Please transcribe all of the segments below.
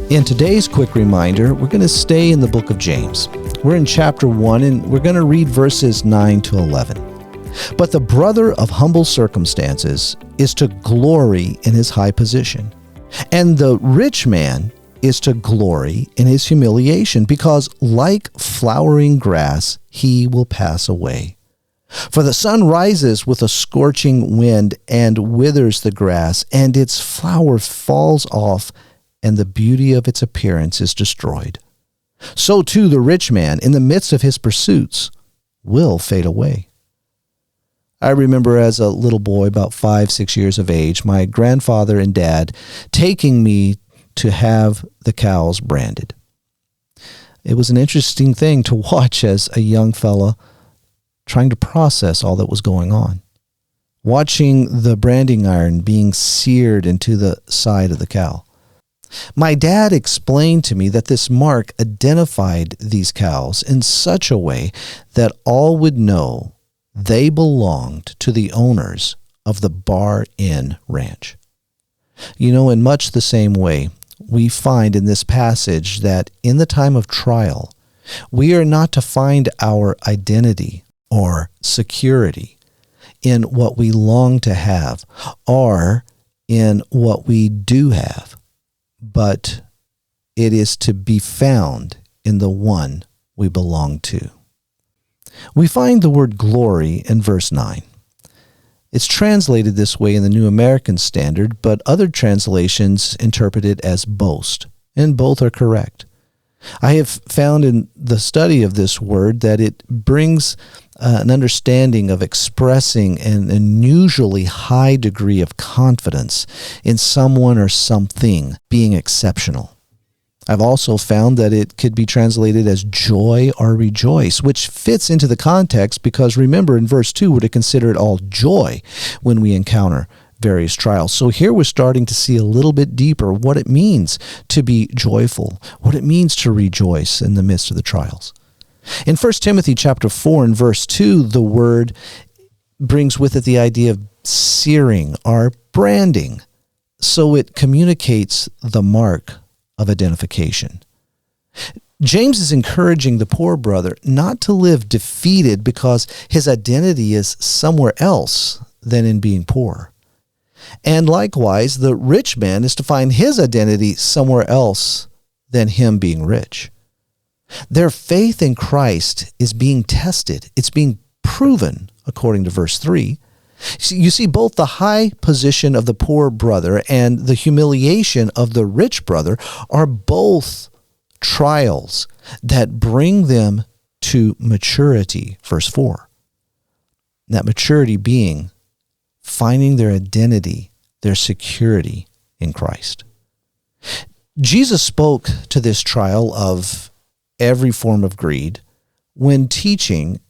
In today's quick reminder, we're going to stay in the book of James. We're in chapter 1, and we're going to read verses 9 to 11. But the brother of humble circumstances is to glory in his high position, and the rich man is to glory in his humiliation, because like flowering grass, he will pass away. For the sun rises with a scorching wind and withers the grass, and its flower falls off, and the beauty of its appearance is destroyed. So too the rich man, in the midst of his pursuits, will fade away. I remember as a little boy, about 5-6 years of age, my grandfather and dad taking me to have the cows branded. It was an interesting thing to watch as a young fella trying to process all that was going on. Watching the branding iron being seared into the side of the cow. My dad explained to me that this mark identified these cows in such a way that all would know they belonged to the owners of the Bar Inn Ranch. You know, in much the same way, we find in this passage that in the time of trial, we are not to find our identity or security in what we long to have or in what we do have, but it is to be found in the one we belong to. We find the word glory in verse 9. It's translated this way in the New American Standard, but other translations interpret it as boast, and both are correct. I have found in the study of this word that it brings an understanding of expressing an unusually high degree of confidence in someone or something being exceptional. I've also found that it could be translated as joy or rejoice, which fits into the context because remember in verse 2 we're to consider it all joy when we encounter various trials. So here we're starting to see a little bit deeper what it means to be joyful, what it means to rejoice in the midst of the trials. In 1 Timothy chapter 4 and verse 2, the word brings with it the idea of searing or branding. So it communicates the mark of identification. James is encouraging the poor brother not to live defeated because his identity is somewhere else than in being poor. And likewise, the rich man is to find his identity somewhere else than him being rich. Their faith in Christ is being tested. It's being proven, according to verse 3. You see, both the high position of the poor brother and the humiliation of the rich brother are both trials that bring them to maturity, verse 4. That maturity being finding their identity, their security in Christ. Jesus spoke to this trial of every form of greed when teaching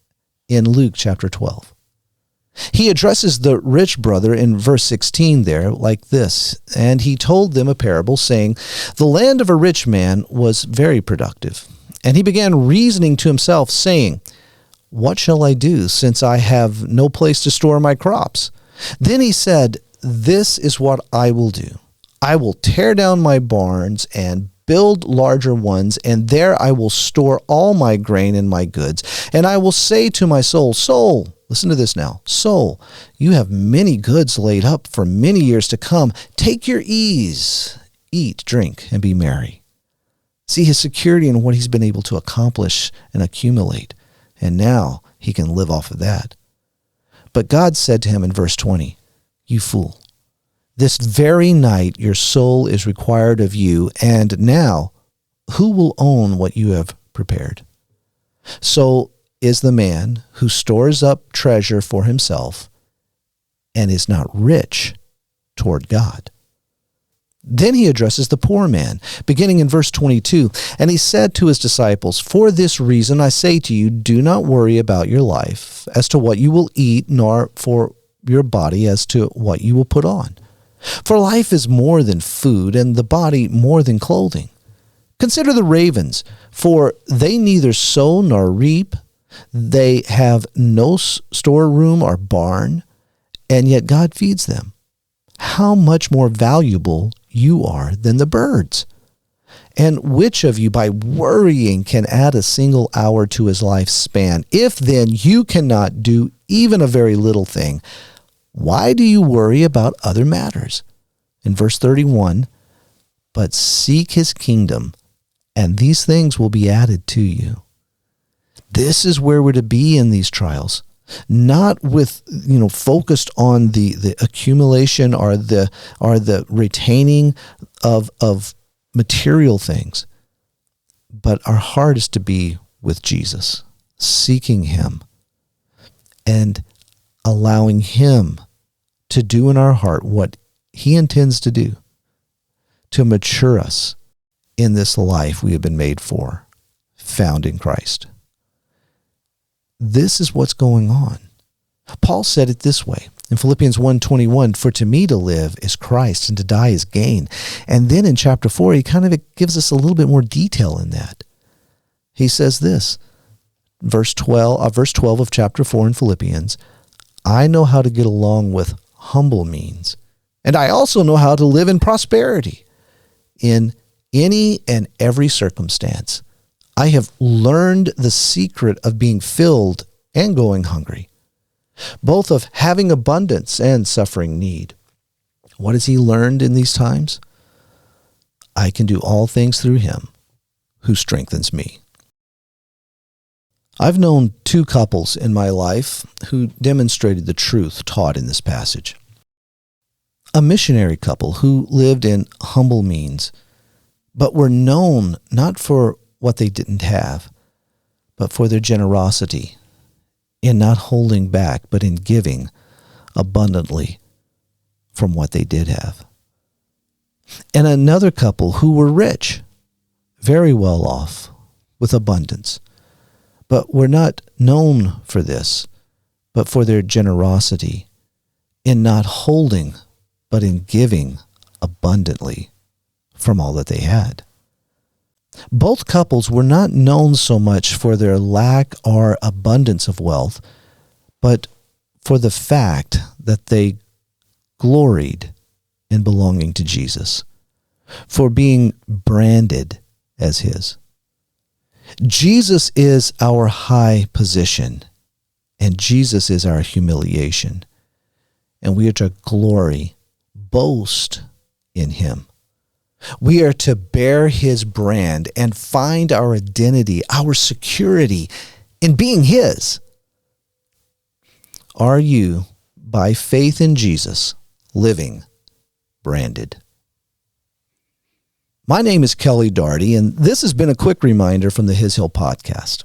in Luke chapter 12. He addresses the rich brother in verse 16 there like this, and he told them a parable saying, "The land of a rich man was very productive, and he began reasoning to himself, saying, 'What shall I do, since I have no place to store my crops?' Then he said, 'This is what I will do. I will tear down my barns and build larger ones, and there I will store all my grain and my goods. And I will say to my soul, soul,'" listen to this now, "soul, you have many goods laid up for many years to come. Take your ease, eat, drink, and be merry." See his security in what he's been able to accomplish and accumulate. And now he can live off of that. But God said to him in verse 20, "You fool, this very night your soul is required of you, and now who will own what you have prepared?" So is the man who stores up treasure for himself and is not rich toward God. Then he addresses the poor man, beginning in verse 22, "And he said to his disciples, 'For this reason I say to you, do not worry about your life as to what you will eat, nor for your body as to what you will put on. For life is more than food, and the body more than clothing. Consider the ravens, for they neither sow nor reap, they have no storeroom or barn, and yet God feeds them. How much more valuable you are than the birds. And which of you by worrying can add a single hour to his lifespan? If then you cannot do even a very little thing, why do you worry about other matters? In verse 31, but seek his kingdom, and these things will be added to you. This is where we're to be in these trials. Not with, focused on the accumulation or the retaining of material things, but our heart is to be with Jesus, seeking him and allowing him to do in our heart what he intends to do, to mature us in this life we have been made for, found in Christ. This is what's going on. Paul said it this way in Philippians 1:21, for to me to live is Christ and to die is gain. And then in chapter 4, he kind of gives us a little bit more detail in that. He says this, verse 12 of chapter 4 in Philippians, I know how to get along with humble means, and I also know how to live in prosperity. In any and every circumstance, I have learned the secret of being filled and going hungry, both of having abundance and suffering need. What has he learned in these times? I can do all things through him who strengthens me. I've known two couples in my life who demonstrated the truth taught in this passage. A missionary couple who lived in humble means, but were known not for what they didn't have, but for their generosity in not holding back, but in giving abundantly from what they did have. And another couple who were rich, very well off, with abundance, but were not known for this, but for their generosity in not holding, but in giving abundantly from all that they had. Both couples were not known so much for their lack or abundance of wealth, but for the fact that they gloried in belonging to Jesus, for being branded as his. Jesus is our high position, and Jesus is our humiliation, and we are to glory, boast in him. We are to bear his brand and find our identity, our security in being his. Are you, by faith in Jesus, living branded? My name is Kelly Daugherty, and this has been a quick reminder from the His Hill podcast.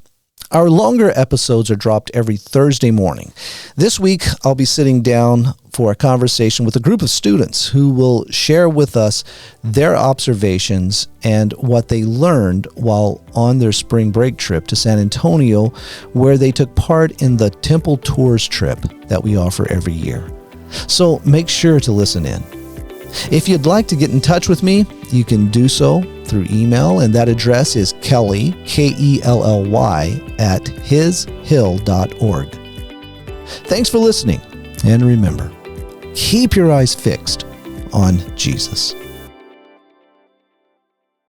Our longer episodes are dropped every Thursday morning. This week, I'll be sitting down for a conversation with a group of students who will share with us their observations and what they learned while on their spring break trip to San Antonio, where they took part in the Temple Tours trip that we offer every year. So make sure to listen in. If you'd like to get in touch with me, you can do so through email, and that address is Kelly, Kelly, at hishill.org. Thanks for listening, and remember, keep your eyes fixed on Jesus.